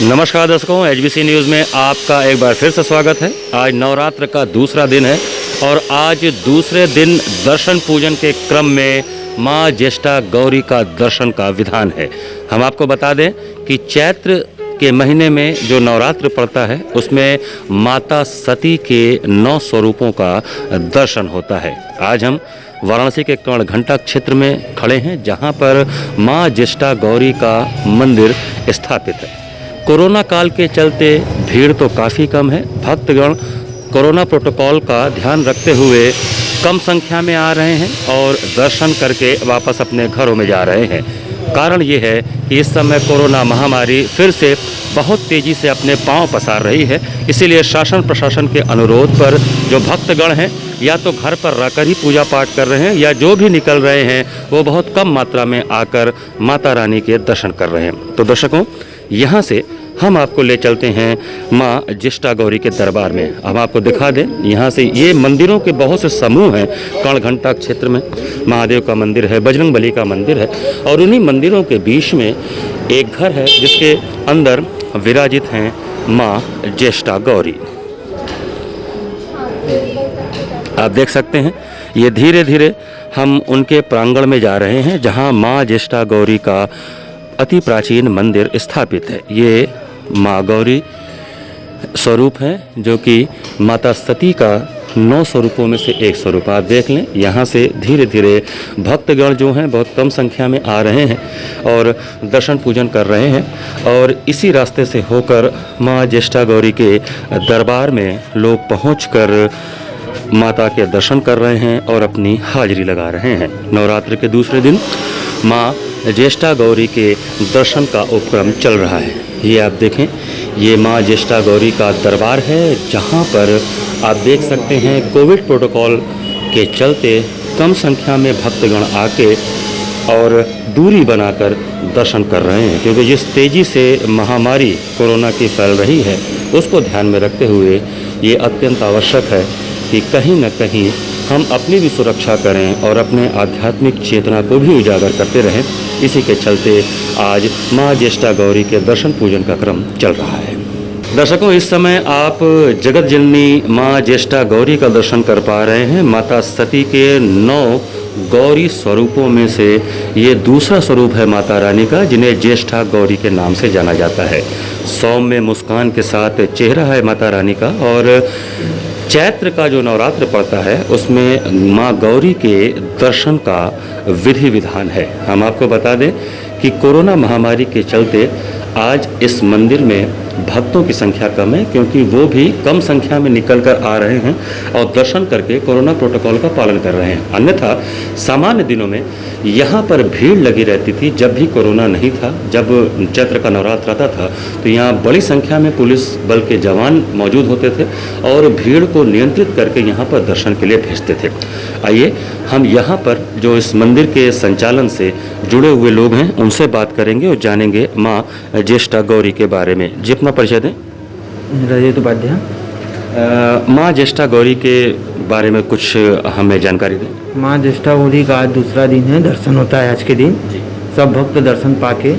नमस्कार दर्शकों, HBC news में आपका एक बार फिर से स्वागत है। आज नवरात्र का दूसरा दिन है और आज दूसरे दिन दर्शन पूजन के क्रम में माँ ज्येष्ठा गौरी का दर्शन का विधान है। हम आपको बता दें कि चैत्र के महीने में जो नवरात्र पड़ता है उसमें माता सती के 9 स्वरूपों का दर्शन होता है। आज हम वाराणसी के कर्णघंटा क्षेत्र में खड़े हैं जहां पर माँ ज्येष्ठा गौरी का मंदिर स्थापित है। कोरोना काल के चलते भीड़ तो काफ़ी कम है। भक्तगण कोरोना प्रोटोकॉल का ध्यान रखते हुए कम संख्या में आ रहे हैं और दर्शन करके वापस अपने घरों में जा रहे हैं। कारण ये है कि इस समय कोरोना महामारी फिर से बहुत तेज़ी से अपने पांव पसार रही है। इसीलिए शासन प्रशासन के अनुरोध पर जो भक्तगण हैं या तो घर पर रहकर ही पूजा पाठ कर रहे हैं या जो भी निकल रहे हैं वो बहुत कम मात्रा में आकर माता रानी के दर्शन कर रहे हैं। तो दर्शकों, यहाँ से हम आपको ले चलते हैं माँ ज्येष्ठा गौरी के दरबार में। हम आपको दिखा दें, यहाँ से ये मंदिरों के बहुत से समूह हैं। कर्णघंटा क्षेत्र में महादेव का मंदिर है, बजरंगबली का मंदिर है और उन्हीं मंदिरों के बीच में एक घर है जिसके अंदर विराजित हैं माँ ज्येष्ठा गौरी। आप देख सकते हैं, ये धीरे धीरे हम उनके प्रांगण में जा रहे हैं जहाँ माँ ज्येष्ठा गौरी का अति प्राचीन मंदिर स्थापित है। ये माँ गौरी स्वरूप है जो कि माता सती का 9 स्वरूपों में से एक स्वरूप। आप देख लें, यहाँ से धीरे धीरे भक्तगण जो हैं बहुत कम संख्या में आ रहे हैं और दर्शन पूजन कर रहे हैं और इसी रास्ते से होकर माँ ज्येष्ठा गौरी के दरबार में लोग पहुंचकर माता के दर्शन कर रहे हैं और अपनी हाजिरी लगा रहे हैं। नवरात्र के दूसरे दिन माँ ज्येष्ठा गौरी के दर्शन का उपक्रम चल रहा है। ये आप देखें, ये माँ ज्येष्ठा गौरी का दरबार है जहाँ पर आप देख सकते हैं कोविड प्रोटोकॉल के चलते कम संख्या में भक्तगण आके और दूरी बनाकर दर्शन कर रहे हैं, क्योंकि जिस तेज़ी से महामारी कोरोना की फैल रही है उसको ध्यान में रखते हुए ये अत्यंत आवश्यक है कि कहीं न कहीं हम अपनी भी सुरक्षा करें और अपने आध्यात्मिक चेतना को भी उजागर करते रहें। इसी के चलते आज माँ ज्येष्ठा गौरी के दर्शन पूजन का क्रम चल रहा है। दर्शकों, इस समय आप जगत जननी माँ ज्येष्ठा गौरी का दर्शन कर पा रहे हैं। माता सती के 9 गौरी स्वरूपों में से ये दूसरा स्वरूप है माता रानी का, जिन्हें ज्येष्ठा गौरी के नाम से जाना जाता है। सौम्य मुस्कान के साथ चेहरा है माता रानी का और चैत्र का जो नवरात्र पड़ता है उसमें माँ गौरी के दर्शन का विधि विधान है। हम आपको बता दें कि कोरोना महामारी के चलते आज इस मंदिर में भक्तों की संख्या कम है, क्योंकि वो भी कम संख्या में निकल कर आ रहे हैं और दर्शन करके कोरोना प्रोटोकॉल का पालन कर रहे हैं। अन्यथा सामान्य दिनों में यहाँ पर भीड़ लगी रहती थी। जब भी कोरोना नहीं था, जब चैत्र का नवरात्र आता था तो यहाँ बड़ी संख्या में पुलिस बल के जवान मौजूद होते थे और भीड़ को नियंत्रित करके यहाँ पर दर्शन के लिए भेजते थे। आइए हम यहाँ पर जो इस मंदिर के संचालन से जुड़े हुए लोग हैं उनसे बात करेंगे और जानेंगे माँ ज्येष्ठा गौरी के बारे में। जी, अपना परिचय दें। रजत उपाध्याय। माँ ज्येष्ठा गौरी के बारे में कुछ हमें जानकारी दें। माँ ज्येष्ठा गौरी का आज दूसरा दिन है, दर्शन होता है आज के दिन। सब भक्त दर्शन पाके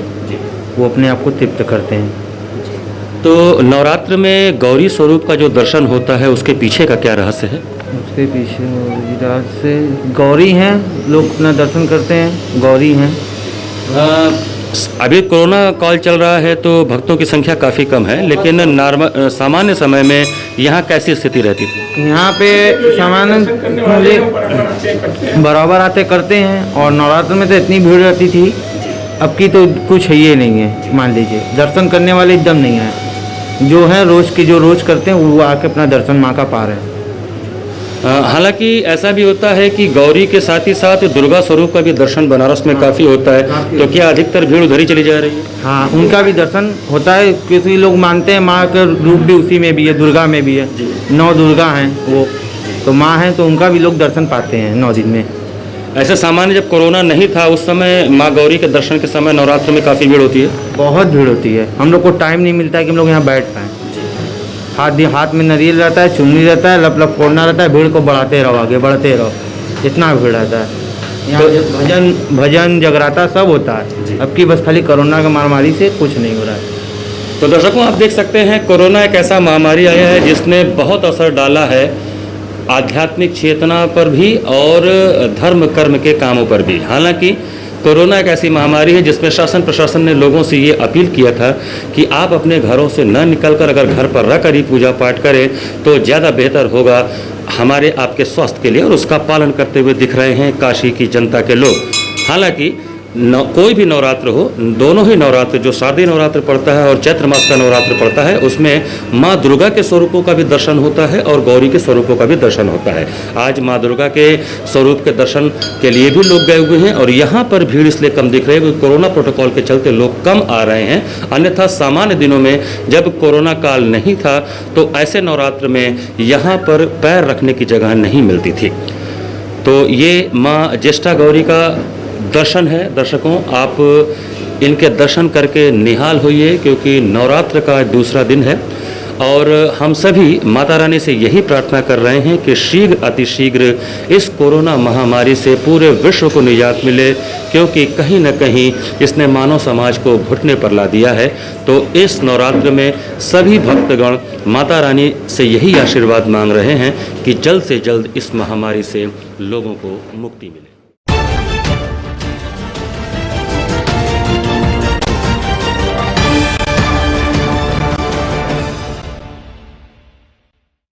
वो अपने आप को तृप्त करते हैं। तो नवरात्र में गौरी स्वरूप का जो दर्शन होता है उसके पीछे का क्या रहस्य है? उसके पीछे से गौरी हैं, लोग अपना दर्शन करते हैं, गौरी हैं। अभी कोरोना काल चल रहा है तो भक्तों की संख्या काफ़ी कम है, लेकिन सामान्य समय में यहाँ कैसी स्थिति रहती थी? यहाँ पे सामान्य बराबर आते करते हैं और नवरात्र में तो इतनी भीड़ रहती थी, अब की तो कुछ है ही नहीं है। मान लीजिए दर्शन करने वाले एकदम नहीं है, जो हैं रोज़ की जो रोज़ करते हैं वो आके अपना दर्शन माँ का पा रहे हैं। हालांकि ऐसा भी होता है कि गौरी के साथ ही साथ दुर्गा स्वरूप का भी दर्शन बनारस में काफ़ी होता है, तो क्या अधिकतर भीड़ उधर ही चली जा रही है? हाँ, उनका भी दर्शन होता है। किसी लोग मानते हैं माँ का रूप भी उसी में भी है, दुर्गा में भी है। 9 दुर्गा हैं वो, तो माँ हैं तो उनका भी लोग दर्शन पाते हैं 9 दिन में। ऐसे सामान्य जब कोरोना नहीं था उस समय माँ गौरी के दर्शन के समय नवरात्र में काफ़ी भीड़ होती है? बहुत भीड़ होती है। हम लोग को टाइम नहीं मिलता है कि हम लोग यहाँ बैठ पाएँ। हाथ में नारियल रहता है, चुन्नी रहता है, लप लप फोड़ना रहता है, भीड़ को बढ़ाते रहो, आगे बढ़ते रहो, इतना भीड़ रहता है। यहाँ भजन जगराता सब होता है। अब की बस खाली कोरोना की महामारी से कुछ नहीं हो रहा है। तो दर्शकों, आप देख सकते हैं कोरोना एक ऐसा महामारी आया है जिसने बहुत असर डाला है आध्यात्मिक चेतना पर भी और धर्म कर्म के कामों पर भी। हालांकि कोरोना एक ऐसी महामारी है जिसमें शासन प्रशासन ने लोगों से ये अपील किया था कि आप अपने घरों से न निकलकर अगर घर पर रहकर ही पूजा पाठ करें तो ज़्यादा बेहतर होगा हमारे आपके स्वास्थ्य के लिए, और उसका पालन करते हुए दिख रहे हैं काशी की जनता के लोग। हालांकि कोई भी नवरात्र हो, दोनों ही नवरात्र, जो शारदीय नवरात्र पड़ता है और चैत्र मास का नवरात्र पड़ता है, उसमें माँ दुर्गा के स्वरूपों का भी दर्शन होता है और गौरी के स्वरूपों का भी दर्शन होता है। आज माँ दुर्गा के स्वरूप के दर्शन के लिए भी लोग गए हुए हैं और यहाँ पर भीड़ इसलिए कम दिख रही है क्योंकि कोरोना प्रोटोकॉल के चलते लोग कम आ रहे हैं। अन्यथा सामान्य दिनों में जब कोरोना काल नहीं था तो ऐसे नवरात्र में यहाँ पर पैर रखने की जगह नहीं मिलती थी। तो ये माँ ज्येष्ठा गौरी का दर्शन है। दर्शकों, आप इनके दर्शन करके निहाल होइए क्योंकि नवरात्र का दूसरा दिन है और हम सभी माता रानी से यही प्रार्थना कर रहे हैं कि शीघ्र अतिशीघ्र इस कोरोना महामारी से पूरे विश्व को निजात मिले, क्योंकि कहीं न कहीं इसने मानव समाज को घुटने पर ला दिया है। तो इस नवरात्र में सभी भक्तगण माता रानी से यही आशीर्वाद मांग रहे हैं कि जल्द से जल्द इस महामारी से लोगों को मुक्ति मिले।